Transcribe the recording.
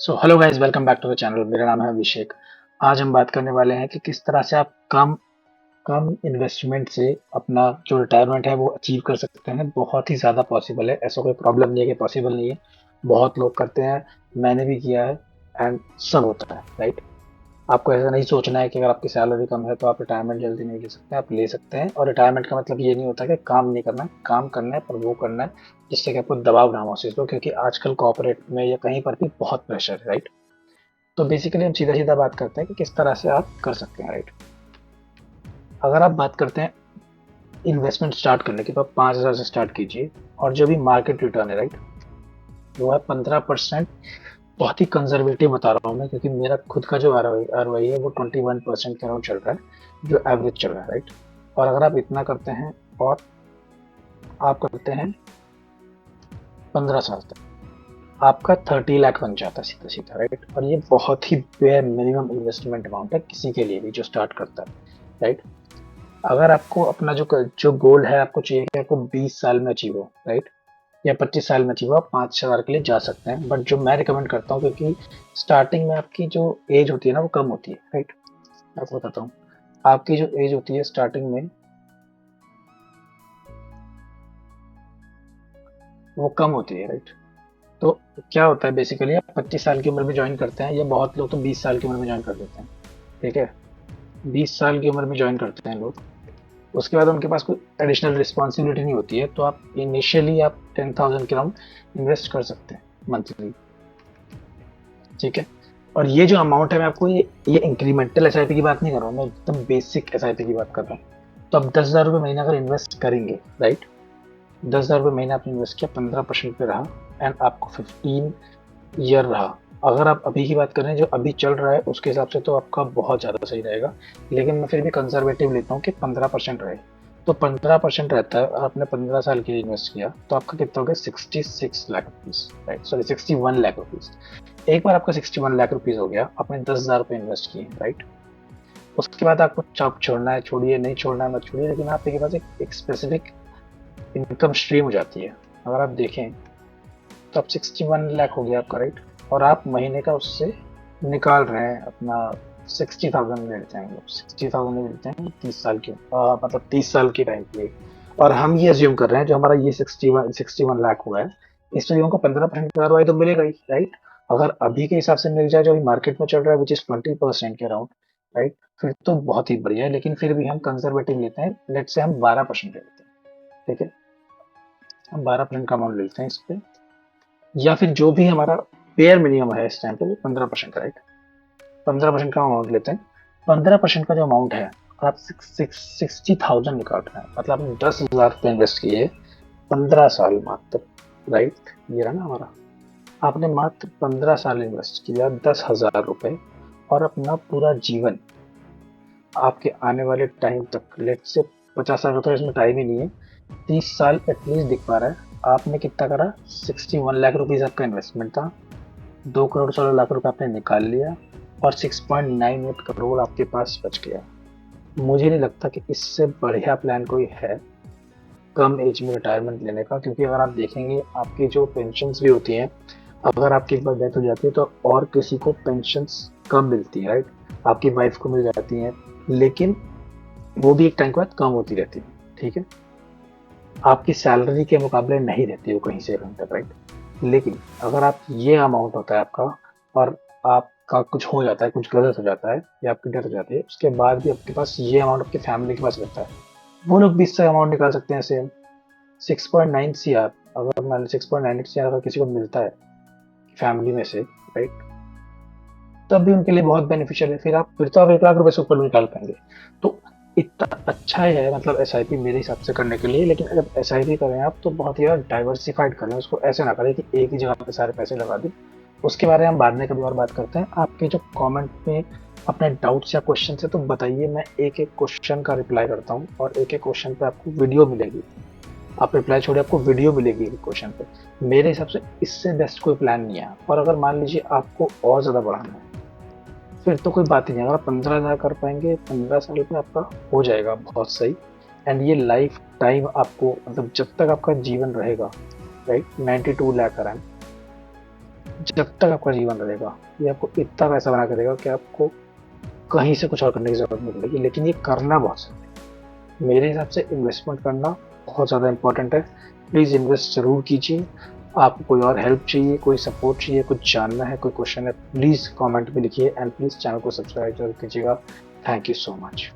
So hello guys, welcome back to the channel. मेरा नाम है अभिषेक। आज हम बात करने वाले हैं कि किस तरह से आप कम कम इन्वेस्टमेंट से अपना जो रिटायरमेंट है वो अचीव कर सकते हैं। बहुत ही ज़्यादा पॉसिबल है, ऐसा कोई प्रॉब्लम नहीं है कि पॉसिबल नहीं है। बहुत लोग करते हैं, मैंने भी किया है एंड सब होता है, राइट। आपको ऐसा नहीं सोचना है कि अगर आपकी सैलरी कम है तो आप रिटायरमेंट जल्दी नहीं ले सकते। आप ले सकते हैं, और रिटायरमेंट का मतलब ये नहीं होता कि काम नहीं करना है, काम करना है, पर वो करना है जिससे कि आपको दबाव ना महसूस हो, क्योंकि आजकल कॉर्पोरेट में या कहीं पर भी बहुत प्रेशर है, राइट। तो बेसिकली हम सीधा सीधा बात करते हैं कि किस तरह से आप कर सकते हैं, राइट। अगर आप बात करते हैं इन्वेस्टमेंट स्टार्ट करने की, तो आप 5,000 से स्टार्ट कीजिए। और जो भी मार्केट रिटर्न है, राइट, वो है 15%। बहुत ही कंजर्वेटिव बता रहा हूँ मैं, क्योंकि मेरा खुद का जो आर है वो 21% के अराउंड चल रहा है, जो एवरेज चल रहा है, राइट। और अगर आप इतना करते हैं और आप करते हैं 15 साल तक, आपका 30 लाख बन जाता है सीधा सीधा, राइट। और ये बहुत ही बेयर मिनिमम इन्वेस्टमेंट अमाउंट है किसी के लिए भी जो स्टार्ट करता है, राइट। अगर आपको अपना जो गोल है, आपको चाहिए कि आपको 20 साल में अचीव हो, राइट, या 25 साल में अचीव हो, आप 5,000 के लिए जा सकते हैं। बट जो मैं रिकमेंड करता हूँ, क्योंकि स्टार्टिंग में आपकी जो एज होती है ना वो कम होती है, राइट। मैं आपको बताता हूँ, आपकी जो एज होती है स्टार्टिंग में वो कम होती है, राइट। तो क्या होता है, बेसिकली आप 25 साल की उम्र में ज्वाइन करते हैं, या बहुत लोग तो 20 साल की उम्र में ज्वाइन कर देते हैं, ठीक है। 20 साल की उम्र में ज्वाइन करते हैं लोग। उसके बाद उनके पास कोई एडिशनल रिस्पॉन्सिबिलिटी नहीं होती है, तो आप इनिशियली आप 10,000 के राउंड इन्वेस्ट कर सकते हैं मंथली, ठीक है। और ये जो अमाउंट है, मैं आपको ये इंक्रीमेंटल एसआईपी की बात नहीं कर रहा हूँ, मैं एकदम बेसिक एसआईपी की बात कर रहा हूँ। तो आप 10,000 रुपये महीना अगर इन्वेस्ट करेंगे, राइट, 10,000 रुपये महीना आपने इन्वेस्ट किया, 15% पे रहा, एंड आपको 15 ईयर रहा। अगर आप अभी की बात करें, जो अभी चल रहा है उसके हिसाब से तो आपका बहुत ज़्यादा सही रहेगा, लेकिन मैं फिर भी कंजर्वेटिव लेता हूँ कि 15% रहे। तो 15% रहता है, और आपने 15 साल के लिए इन्वेस्ट किया, तो आपका कितना हो गया, 66 lakh rupees, right, sorry 61 lakh rupees. एक बार आपका 61 लाख रुपीज़ हो गया, आपने 10,000 रुपये इन्वेस्ट किए, राइट। उसके बाद आपको चॉप छोड़ना है छोड़िए, नहीं छोड़ना है मत छोड़िए, लेकिन आपके पास एक स्पेसिफिक इनकम स्ट्रीम हो जाती है। अगर आप देखें तो अब 61 लाख हो गया आपका, राइट। और आप महीने का उससे निकाल रहे हैं अपना 60,000 लेते हैं हम लोग, 60,000 लेते हैं 30 साल की, मतलब 30 साल के टाइम के लिए। और हम ये अज्यूम कर रहे हैं, जो हमारा ये 61 लाख हुआ है, इस पर हमको 15% कार्रवाई तो मिलेगा ही, राइट। अगर अभी के हिसाब से मिल जाए जो अभी मार्केट में चल रहा है, विच इज 20% के अराउंड, राइट, फिर तो बहुत ही बढ़िया है। लेकिन फिर भी हम कंजर्वेटिव लेते हैं, लेट से हम 12% लेते हैं, ठीक है। हम 12% का अमाउंट लेते हैं इस पे, या फिर जो भी हमारा पेयर मिनिमम है इस टाइम पे, वो 15% का, राइट। 15% का अमाउंट लेते हैं। 15% का जो अमाउंट है, आप 60,000 निकाल रहे हैं, मतलब आपने 10,000 रुपये इन्वेस्ट किए 15 साल मात्र, राइट। ये रहा ना हमारा, आपने मात्र 15 साल इन्वेस्ट किया 10,000 रुपये, और अपना पूरा जीवन आपके आने वाले टाइम तक, लेट से 50 साल, तो इसमें टाइम ही नहीं है, 30 साल एटलीस्ट दिख पा रहा है। आपने कितना करा, 61 लाख रुपीज आपका इन्वेस्टमेंट था, 2 करोड़ 16 लाख रुपए आपने निकाल लिया, और 6.98 करोड़ आपके पास बच गया। मुझे नहीं लगता कि इससे बढ़िया प्लान कोई है कम एज में रिटायरमेंट लेने का, क्योंकि अगर आप देखेंगे आपकी जो पेंशन भी होती हैं, अगर आपकी एक बार डेथ हो जाती है तो और किसी को पेंशन कम मिलती है, राइट। आपकी वाइफ को मिल जाती है, लेकिन वो भी एक टाइम के बाद कम होती रहती है, ठीक है। आपकी सैलरी के मुकाबले नहीं रहती वो कहीं से कहीं तक, राइट। लेकिन अगर आप ये अमाउंट होता है आपका, और आपका कुछ हो जाता है, कुछ गलत हो जाता है, या आपकी डेथ हो जाती है, उसके बाद भी आपके पास ये अमाउंट आपकी फैमिली के पास रहता है, वो लोग भी इससे अमाउंट निकाल सकते हैं सेम। 6.9 CR, अगर मान लीजिए 6.98 CR अगर किसी को मिलता है फैमिली में से, राइट, तब भी उनके लिए बहुत बेनिफिशियल है। फिर तो आप 1 लाख रुपए से ऊपर निकाल पाएंगे। तो इतना अच्छा है, मतलब एस आई पी मेरे हिसाब से करने के लिए। लेकिन अगर एस आई पी करें आप, तो बहुत ही डाइवर्सिफाइड करें उसको, ऐसे ना करें कि एक ही जगह पे सारे पैसे लगा दें। उसके बारे में हम बाद में कभी और बात करते हैं। आपके जो कमेंट में अपने डाउट्स या क्वेश्चन है तो बताइए, मैं एक एक क्वेश्चन का रिप्लाई करता हूँ, और एक एक क्वेश्चन पे आपको वीडियो मिलेगी। आप रिप्लाई छोड़िए, आपको वीडियो मिलेगी क्वेश्चन पे। मेरे हिसाब से इससे बेस्ट कोई प्लान नहीं है। और अगर मान लीजिए आपको और ज़्यादा बढ़ाना है, फिर तो कोई बात ही नहीं। अगर आप 15,000 कर पाएंगे 15 साल में, आपका हो जाएगा बहुत सही। एंड ये लाइफ टाइम आपको, मतलब जब तक आपका जीवन रहेगा, राइट, 92 लाख रन, जब तक आपका जीवन रहेगा, ये आपको इतना पैसा बना के देगा कि आपको कहीं से कुछ और करने की ज़रूरत नहीं पड़ेगी, लेकिन ये करना बहुत ज़रूरी है। मेरे हिसाब से इन्वेस्टमेंट करना बहुत ज़्यादा इम्पोर्टेंट है। प्लीज़ इन्वेस्ट ज़रूर कीजिए। आपको कोई और हेल्प चाहिए, कोई सपोर्ट चाहिए, कुछ जानना है, कोई क्वेश्चन है, प्लीज़ कमेंट में लिखिए एंड प्लीज़ चैनल को सब्सक्राइब ज़रूर कीजिएगा। Thank you so much.